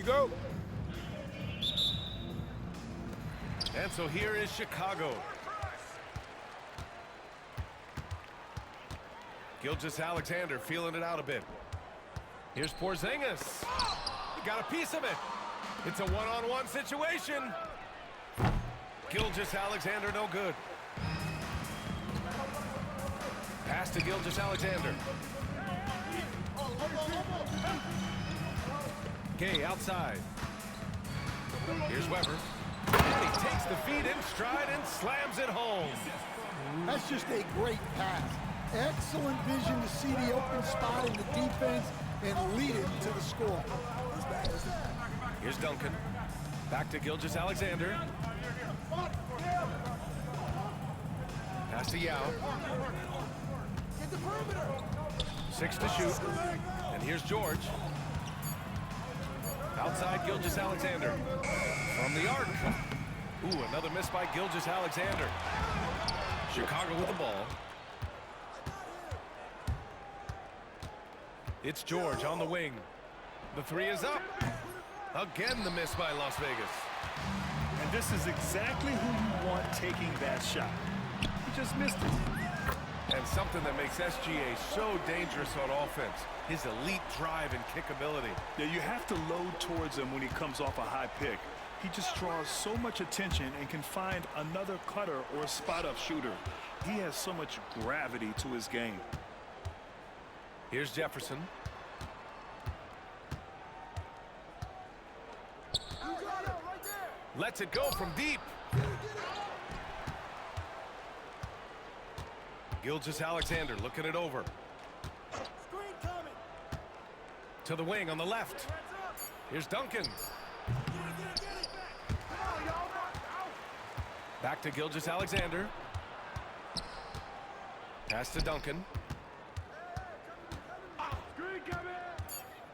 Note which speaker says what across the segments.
Speaker 1: we go.
Speaker 2: And so here is Chicago. Gilgeous-Alexander feeling it out a bit. Here's Porzingis. He got a piece of it. It's a one-on-one situation. Gilgeous-Alexander no good. Pass to Gilgeous-Alexander. Gay outside. Here's Weber. And he takes the feet in stride and slams it home.
Speaker 3: That's just a great pass. Excellent vision to see the open spot in the defense and lead it to the score.
Speaker 2: Here's Duncan. Back to Gilgeous-Alexander. Pass to Yao. 6 to shoot. And here's George. Outside Gilgeous-Alexander. From the arc. Ooh, another miss by Gilgeous-Alexander. Chicago with the ball. It's George on the wing. The three is up. Again, the miss by Las Vegas.
Speaker 4: And this is exactly who you want taking that shot. He just missed it.
Speaker 2: And something that makes SGA so dangerous on offense, his elite drive and kick ability.
Speaker 4: Yeah, you have to load towards him when he comes off a high pick. He just draws so much attention and can find another cutter or spot-up shooter. He has so much gravity to his game.
Speaker 2: Here's Jefferson. Lets it go from deep. Gilgeous-Alexander looking it over. To the wing on the left. Here's Duncan. Back to Gilgeous-Alexander. Pass to Duncan.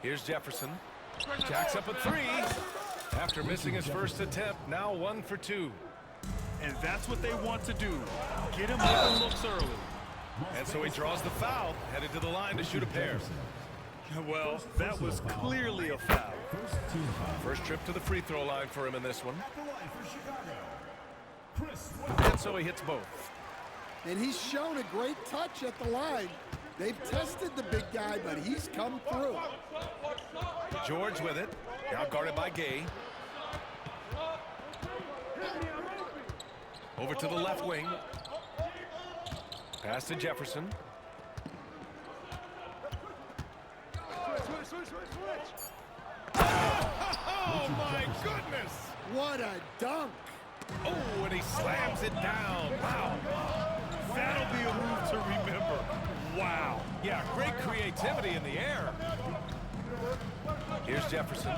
Speaker 2: Here's Jefferson. Jacks up a three. After missing his first attempt, now 1 for 2.
Speaker 4: And that's what they want to do. Get him open looks early.
Speaker 2: And so he draws the foul, headed to the line to shoot a pair.
Speaker 4: Well, that was clearly a foul.
Speaker 2: First trip to the free throw line for him in this one. And so he hits both.
Speaker 3: And he's shown a great touch at the line. They've tested the big guy, but he's come through.
Speaker 2: George with it. Now guarded by Gay. Over to the left wing. Pass to Jefferson. Oh, my goodness!
Speaker 3: What a dunk!
Speaker 2: Oh, and he slams it down. Wow.
Speaker 4: That'll be a move to remember. Wow.
Speaker 2: Yeah, great creativity in the air. Here's Jefferson.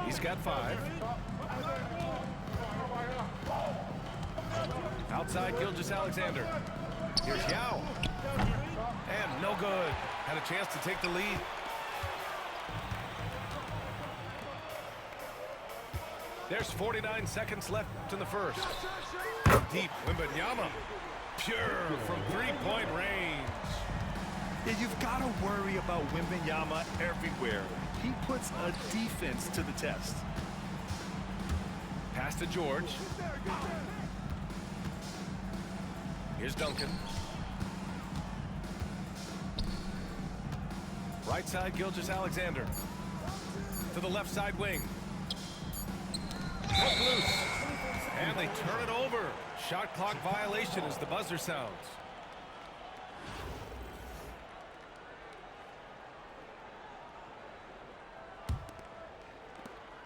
Speaker 2: He's got 5. Outside Gilgeous-Alexander. Here's Yao. And no good. Had a chance to take the lead. There's 49 seconds left in the first. Deep Wembanyama. Pure from three-point range.
Speaker 4: Yeah, you've got to worry about Wembanyama everywhere. He puts a defense to the test.
Speaker 2: Pass to George. Here's Duncan. Right side, Gilgeous-Alexander. To the left side wing. Hook loose. And they turn it over. Shot clock violation as the buzzer sounds.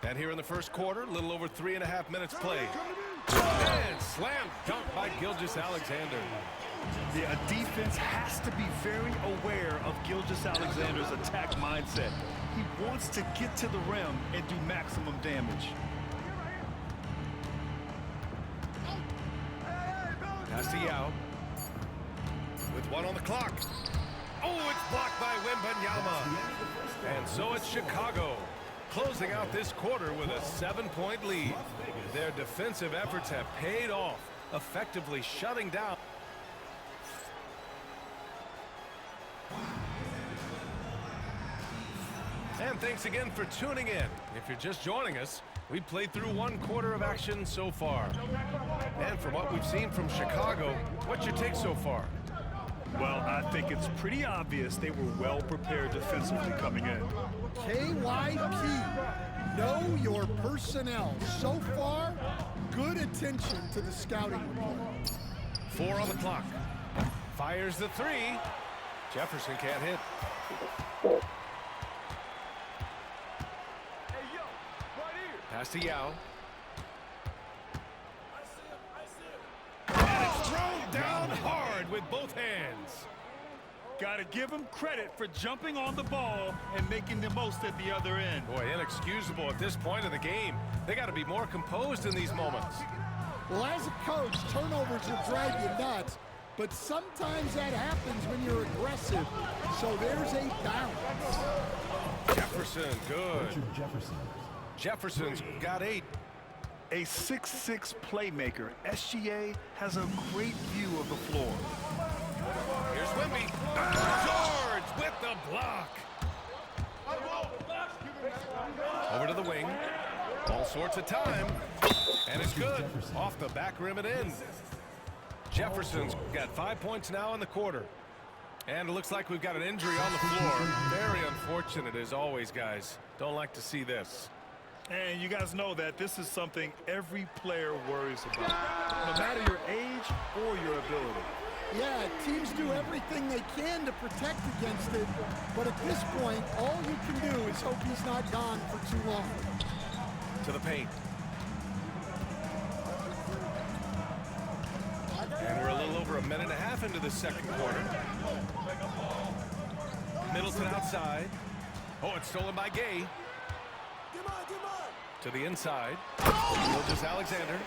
Speaker 2: And here in the first quarter, a little over 3.5 minutes played. And slam dunk by Gilgeous-Alexander.
Speaker 4: Yeah, a defense has to be very aware of Gilgeous-Alexander's attack mindset. He wants to get to the rim and do maximum damage.
Speaker 2: Pass to Yao. With 1 on the clock. Oh, it's blocked by Wembanyama. And so it's Chicago, closing out this quarter with a 7-point lead. Their defensive efforts have paid off, effectively shutting down. And thanks again for tuning in. If you're just joining us, we played through one quarter of action so far. And from what we've seen from Chicago, what's your take so far?
Speaker 4: Well, I think it's pretty obvious they were well prepared defensively coming in.
Speaker 3: KYP, know your personnel. So far, good attention to the scouting report.
Speaker 2: 4 on the clock. Fires the 3. Jefferson can't hit. Pass to Yao. And it's thrown down hard with both hands.
Speaker 4: Got to give him credit for jumping on the ball and making the most at the other end.
Speaker 2: Boy, inexcusable at this point of the game. They got to be more composed in these moments.
Speaker 3: Well, as a coach, turnovers will drive you nuts, but sometimes that happens when you're aggressive. So there's a balance.
Speaker 2: Jefferson, good. Jefferson's got 8.
Speaker 4: A 6'6" playmaker, SGA has a great view of the floor.
Speaker 2: Here's Wemby. George with the block. Over to the wing. All sorts of time. And it's good. Off the back rim and in. Jefferson's got 5 points now in the quarter. And it looks like we've got an injury on the floor. Very unfortunate as always, guys. Don't like to see this.
Speaker 4: And you guys know that this is something every player worries about, no matter your age or your ability.
Speaker 3: Yeah, teams do everything they can to protect against it, but at this point, all you can do is hope he's not gone for too long.
Speaker 2: To the paint. And we're a little over a minute and a half into the second quarter. Middleton outside. Oh, it's stolen by Gay. To the inside. Gilgeous-Alexander.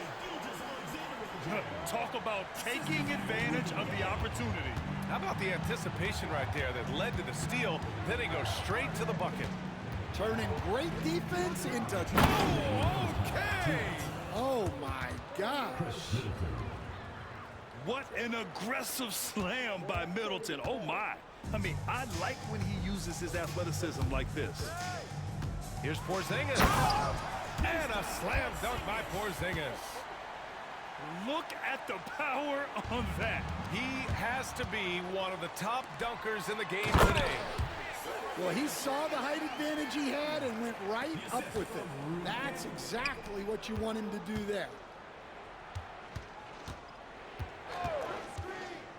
Speaker 4: Talk about taking advantage of the opportunity.
Speaker 2: How about the anticipation right there that led to the steal? Then he goes straight to the bucket.
Speaker 3: Turning great defense into...
Speaker 2: Oh, okay!
Speaker 3: Oh, my gosh.
Speaker 4: What an aggressive slam by Middleton. Oh, my. I mean, I like when he uses his athleticism like this.
Speaker 2: Here's Porzingis. And a slam dunk by Porzingis.
Speaker 4: Look at the power on that.
Speaker 2: He has to be one of the top dunkers in the game today.
Speaker 3: Well, he saw the height advantage he had and went right up with it. That's exactly what you want him to do there.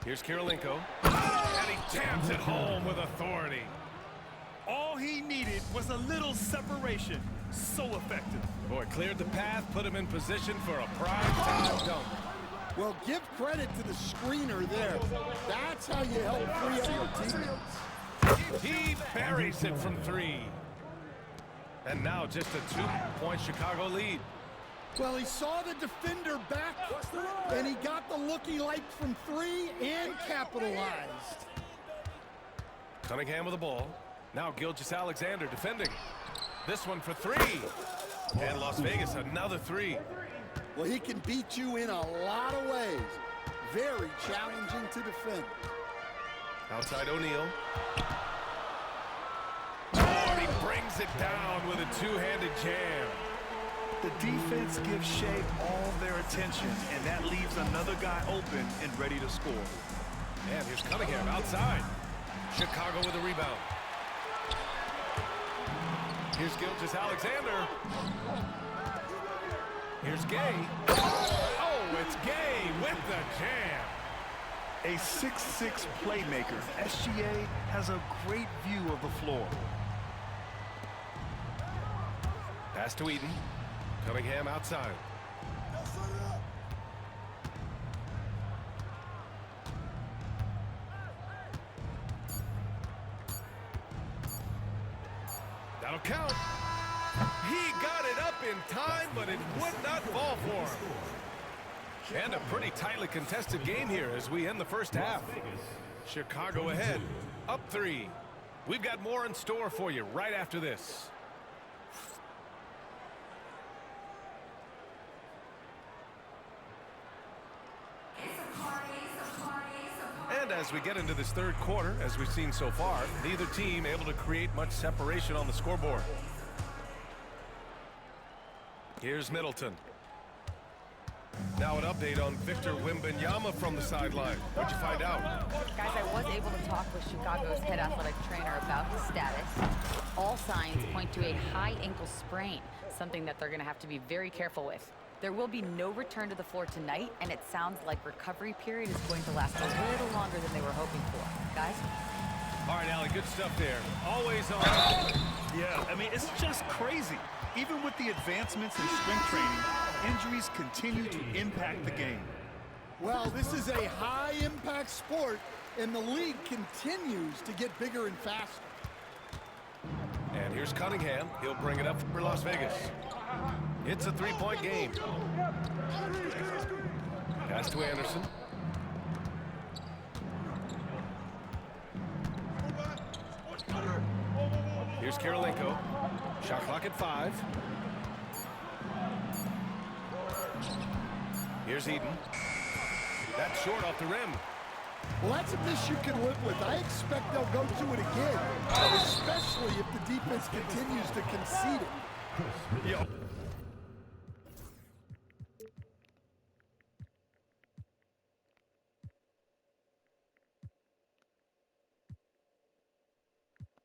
Speaker 2: Here's Kirilenko. And he jams it home with authority.
Speaker 4: All he needed was a little separation. So effective.
Speaker 2: Boy, cleared the path, put him in position for a prime-time dunk.
Speaker 3: Well, give credit to the screener there. That's how you help free up your teammates.
Speaker 2: He buries it from 3. And now just a 2-point Chicago lead.
Speaker 3: Well, he saw the defender back, and he got the look he liked from 3 and capitalized.
Speaker 2: Cunningham with the ball. Now Gilgeous-Alexander defending. This one for 3. And Las Vegas, another 3.
Speaker 3: Well, he can beat you in a lot of ways. Very challenging to defend.
Speaker 2: Outside O'Neal. Oh, and he brings it down with a two-handed jam.
Speaker 4: The defense gives Shea all their attention, and that leaves another guy open and ready to score.
Speaker 2: And here's Cunningham outside. Chicago with a rebound. Here's Gilgeous-Alexander. Here's Gay. Oh, it's Gay with the jam.
Speaker 4: A 6'6" playmaker, SGA has a great view of the floor.
Speaker 2: Pass to Eaton. Cunningham outside. That'll count. He got it up in time, but it would not fall for him. And a pretty tightly contested game here as we end the first half. Chicago ahead, up 3. We've got more in store for you right after this. And And as we get into this third quarter, as we've seen so far, neither team able to create much separation on the scoreboard. Here's Middleton. Now an update on Victor Wembanyama from the sideline. What'd you find out?
Speaker 1: Guys, I was able to talk with Chicago's head athletic trainer about his status. All signs point to a high ankle sprain, something that they're going to have to be very careful with. There will be no return to the floor tonight, and it sounds like recovery period is going to last a little longer than they were hoping for. Guys?
Speaker 2: All right, Allie, good stuff there. Always on.
Speaker 4: Yeah, I mean, it's just crazy. Even with the advancements in strength training, injuries continue to impact the game.
Speaker 3: Well, this is a high-impact sport, and the league continues to get bigger and faster.
Speaker 2: And here's Cunningham. He'll bring it up for Las Vegas. It's a three-point game. Pass to Anderson. Here's Karolinko. Shot clock at 5. Here's Eden. That's short off the rim.
Speaker 3: Well, that's a miss you can live with. I expect they'll go to it again, especially if the defense continues to concede it.
Speaker 2: Yo.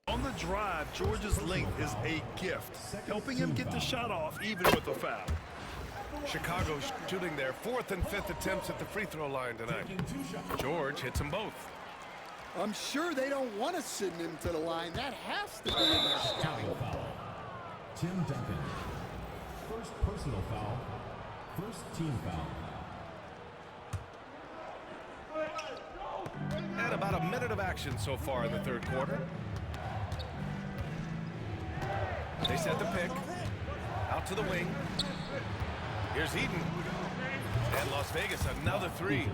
Speaker 4: On the drive, George's length is a gift, helping him get the shot off even with a foul.
Speaker 2: Chicago shooting their 4th and 5th attempts at the free throw line tonight. George hits them both.
Speaker 3: I'm sure they don't want to send him to the line. That has to be in their scouting.
Speaker 5: Tim Duncan. First personal foul. First team foul.
Speaker 2: And about a minute of action so far in the third quarter. They set the pick. Out to the wing. Here's Eden. And Las Vegas, another three.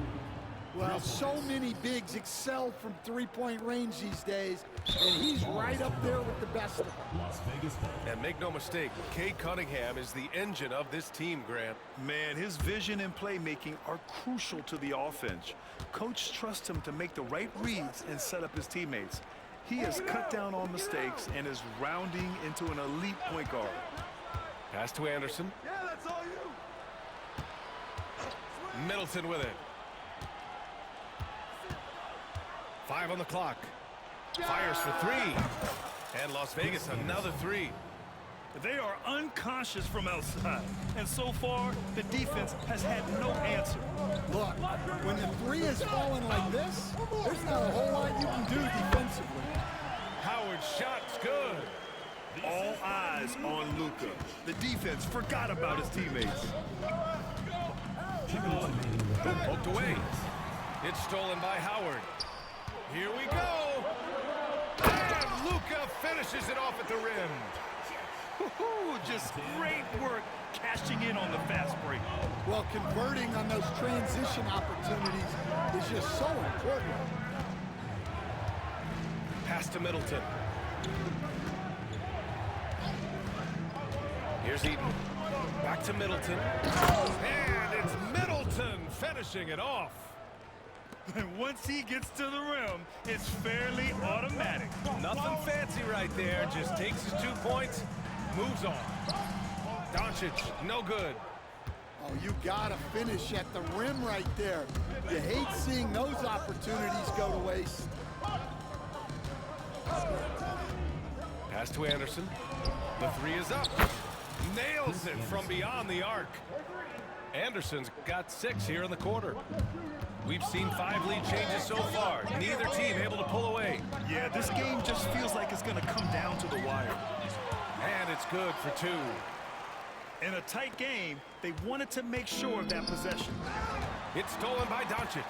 Speaker 3: Well, so many bigs excel from three-point range these days, and he's right up there with the best of them.
Speaker 5: Las Vegas ball.
Speaker 2: And make no mistake, Cade Cunningham is the engine of this team, Grant.
Speaker 4: Man, his vision and playmaking are crucial to the offense. Coach trusts him to make the right reads and set up his teammates. He has cut down on mistakes and is rounding into an elite point guard.
Speaker 2: Pass to Anderson.
Speaker 6: Yeah, that's all you.
Speaker 2: Middleton with it. 5 on the clock. Fires for 3. And Las Vegas, another 3.
Speaker 4: They are unconscious from outside, and so far, the defense has had no answer.
Speaker 3: Look, when the three is falling like this, there's not a whole lot you can do defensively.
Speaker 2: Howard's shot's good.
Speaker 4: All eyes on Luka. The defense forgot about his teammates.
Speaker 2: Poked away. It's stolen by Howard. Here we go. And Luka finishes it off at the rim.
Speaker 4: Just great work cashing in on the fast break.
Speaker 3: Well, converting on those transition opportunities is just so important.
Speaker 2: Pass to Middleton. Here's Eden. Back to Middleton. And it's Middleton finishing it off.
Speaker 4: And once he gets to the rim, it's fairly automatic.
Speaker 2: Nothing fancy right there. Just takes his 2 points, moves on. Doncic, no good.
Speaker 3: Oh, you gotta finish at the rim right there. You hate seeing those opportunities go to waste.
Speaker 2: Pass to Anderson. The 3 is up. Nails it from beyond the arc. Anderson's got 6 here in the quarter. We've seen 5 lead changes so far. Neither team able to pull away.
Speaker 4: Yeah, this game just feels like it's going to come down to the wire.
Speaker 2: And it's good for 2.
Speaker 4: In a tight game, they wanted to make sure of that possession.
Speaker 2: It's stolen by Doncic.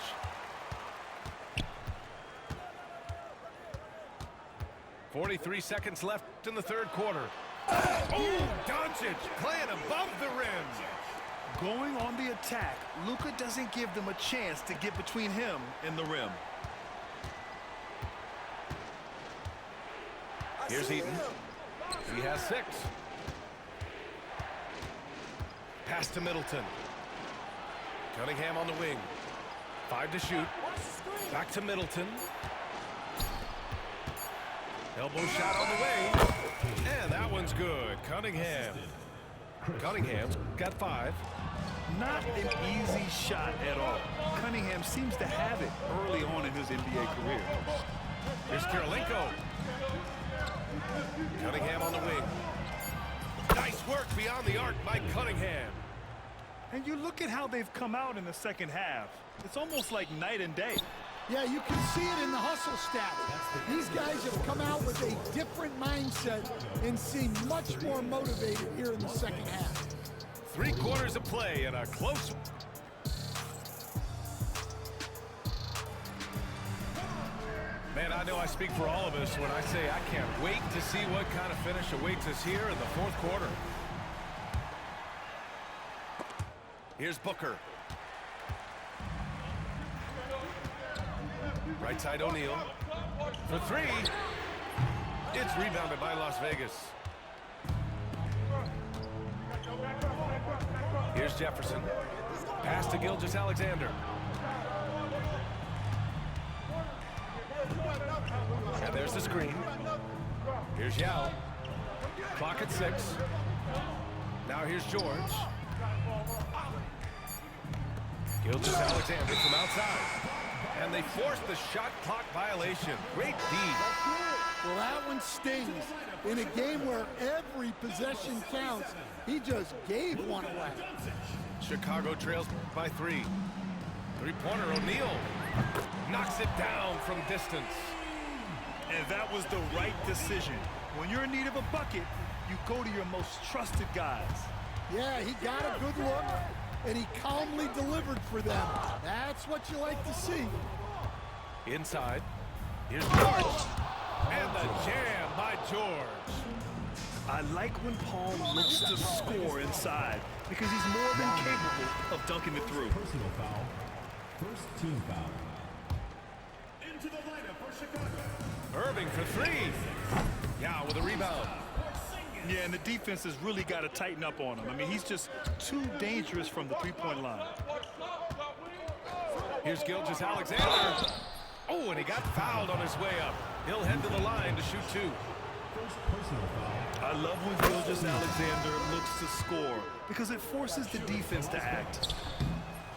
Speaker 2: .43 seconds left in the third quarter. Oh, Doncic playing above the rim.
Speaker 4: Going on the attack, Luka doesn't give them a chance to get between him and the rim.
Speaker 2: Here's Eaton. He has 6. Pass to Middleton. Cunningham on the wing. 5 to shoot. Back to Middleton. Elbow shot on the way. And that one's good. Cunningham's got 5.
Speaker 4: Not an easy shot at all. Cunningham seems to have it early on in his NBA career.
Speaker 2: Here's Kirilenko. Cunningham on the wing. Nice work beyond the arc by Cunningham.
Speaker 4: And you look at how they've come out in the second half. It's almost like night and day.
Speaker 3: Yeah, you can see it in the hustle stats. These guys have come out with a different mindset and seem much more motivated here in the second half.
Speaker 2: 3 quarters of play and a close. Man, I know I speak for all of us when I say I can't wait to see what kind of finish awaits us here in the 4th quarter. Here's Booker. Right side O'Neal. For 3. It's rebounded by Las Vegas. Here's Jefferson. Pass to Gilgeous-Alexander. And there's the screen. Here's Yao. Clock at 6. Now here's George. Gilgeous-Alexander from outside. And they forced the shot clock violation. Great D.
Speaker 3: Well, that one stings. In a game where every possession counts, he just gave one away.
Speaker 2: Chicago trails by 3. 3-pointer O'Neal knocks it down from distance.
Speaker 4: And that was the right decision. When you're in need of a bucket, you go to your most trusted guys.
Speaker 3: Yeah, he got a good look, and he calmly delivered for them. That's what you like to see.
Speaker 2: Inside. Here's George. And the jam by George.
Speaker 4: I like when Paul looks to score inside because he's more than capable of dunking it through.
Speaker 5: Personal foul. First team foul. Into the lineup for Chicago.
Speaker 2: Irving for 3. Yeah, with a rebound.
Speaker 4: Yeah, and the defense has really got to tighten up on him. I mean, he's just too dangerous from the 3-point line.
Speaker 2: Here's Gilgeous-Alexander. Oh, and he got fouled on his way up. He'll head to the line to shoot 2.
Speaker 5: First personal foul.
Speaker 4: I love when Gilgeous-Alexander looks to score because it forces the defense to act.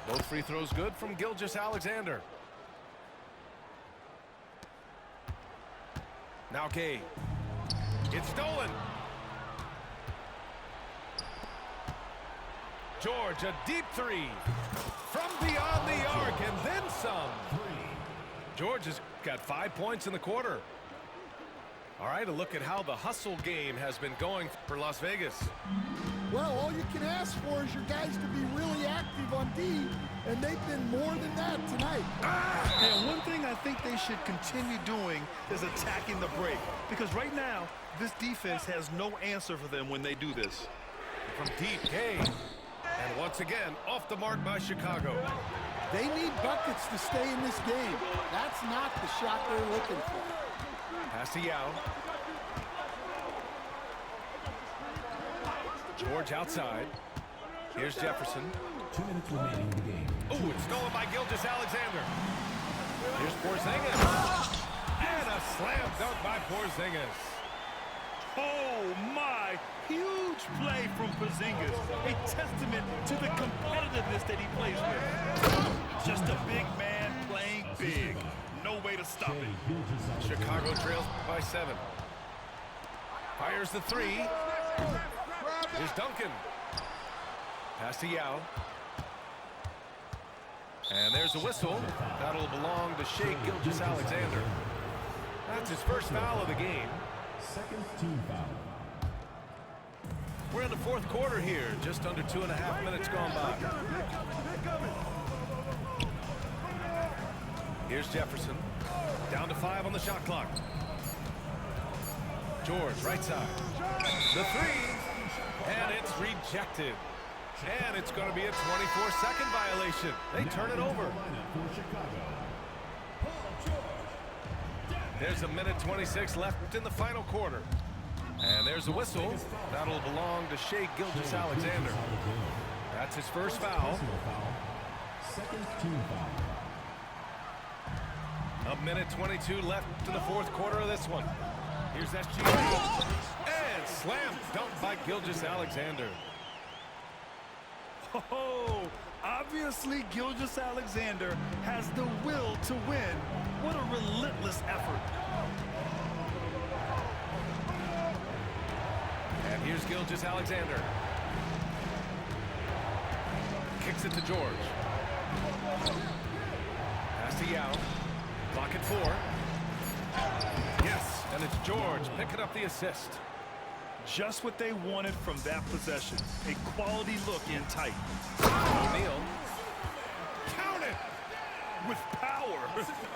Speaker 2: Both free throws good from Gilgeous-Alexander. Now Gay. It's stolen. George, a deep 3 from beyond the arc, and then some. George has got 5 points in the quarter. All right, a look at how the hustle game has been going for Las Vegas.
Speaker 3: Well, all you can ask for is your guys to be really active on D, and they've been more than that tonight.
Speaker 4: And one thing I think they should continue doing is attacking the break, because right now, this defense has no answer for them when they do this.
Speaker 2: From deep, Gay. And once again, off the mark by Chicago.
Speaker 3: They need buckets to stay in this game. That's not the shot they're looking for.
Speaker 2: Pass to Yao. George outside. Here's Jefferson.
Speaker 5: 2 minutes remaining in the game.
Speaker 2: Oh, it's stolen by Gilgeous-Alexander. Here's Porzingis. And a slam dunk by Porzingis.
Speaker 4: Oh, my. Huge play from Porzingis. A testament to the competitiveness that he plays with. Just a big man playing big. No way to stop it.
Speaker 2: Chicago trails by 7. Fires the 3. Here's Duncan. Pass to Yao. And there's a whistle. That'll belong to Shea Gilgeous-Alexander. That's his first foul of the game.
Speaker 5: Second team foul.
Speaker 2: We're in the 4th quarter here. Just under 2.5 minutes gone by. Here's Jefferson. Down to 5 on the shot clock. George, right side. The 3. And it's rejected. And it's going to be a 24-second violation. They turn it over. There's a minute 26 left in the final quarter. And there's a whistle. That'll belong to Shea Gilgeous-Alexander. That's his first foul.
Speaker 5: Second team foul.
Speaker 2: A minute 22 left in the fourth quarter of this one. Here's SGA. And slam dunked by Gilgeous-Alexander.
Speaker 4: Oh, obviously Gilgeous-Alexander has the will to win. What a relentless effort.
Speaker 2: And here's Gilgeous-Alexander. Kicks it to George. Pass to Yao. Clock at 4. Yes, and it's George picking up the assist.
Speaker 4: Just what they wanted from that possession. A quality look in tight.
Speaker 2: O'Neal.
Speaker 4: Count it! With power.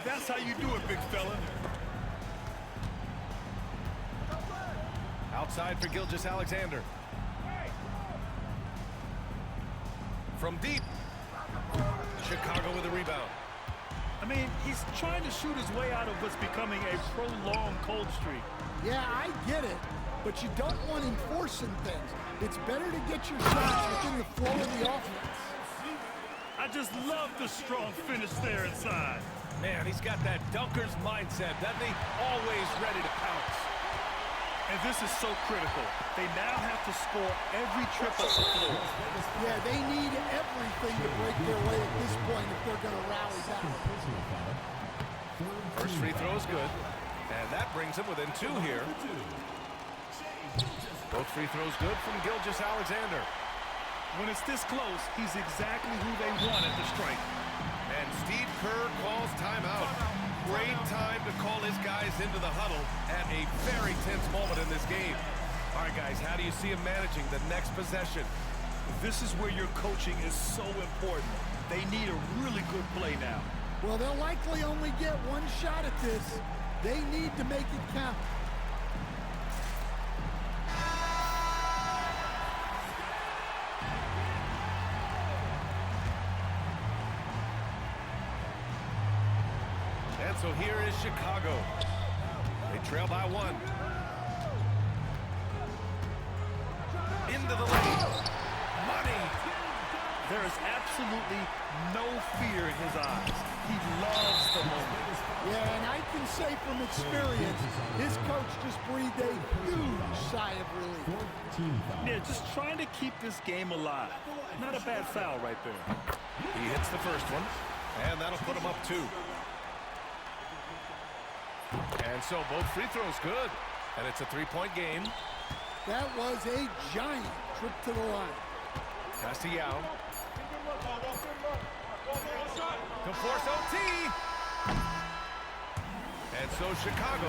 Speaker 4: That's how you do it, big fella.
Speaker 2: Outside for Gilgeous-Alexander. From deep. Chicago with a rebound.
Speaker 4: I mean, he's trying to shoot his way out of what's becoming a prolonged cold streak.
Speaker 3: Yeah, I get it, but you don't want him forcing things. It's better to get your shots within the flow of the offense.
Speaker 4: I just love the strong finish there inside.
Speaker 2: Man, he's got that dunker's mindset, doesn't he? Always ready to pounce.
Speaker 4: And this is so critical. They now have to score every trip up the floor.
Speaker 3: Yeah, they need everything to break their way at this point if they're going to rally back.
Speaker 2: First free throw is good, and that brings him within 2 here. Both free throws good from Gilgeous-Alexander.
Speaker 4: When it's this close, he's exactly who they want at the strike.
Speaker 2: And Steve Kerr calls timeout. Great time to call his guys into the huddle at a very tense moment in this game. All right, guys, how do you see him managing the next possession?
Speaker 4: This is where your coaching is so important. They need a really good play now.
Speaker 3: Well, they'll likely only get one shot at this. They need to make it count.
Speaker 2: And so here is Chicago. They trail by 1. Into the lane. Money.
Speaker 4: There is absolutely no fear in his eyes. He loves the moment.
Speaker 3: Yeah, and I can say from experience, his coach just breathed a huge sigh of relief.
Speaker 4: Yeah, just trying to keep this game alive. Not a bad foul right there.
Speaker 2: He hits the first one, and that'll put him up 2. And so both free throws good, and it's a 3-point game.
Speaker 3: That was a giant trip to the line.
Speaker 2: Pass to Yao. To force OT. And so Chicago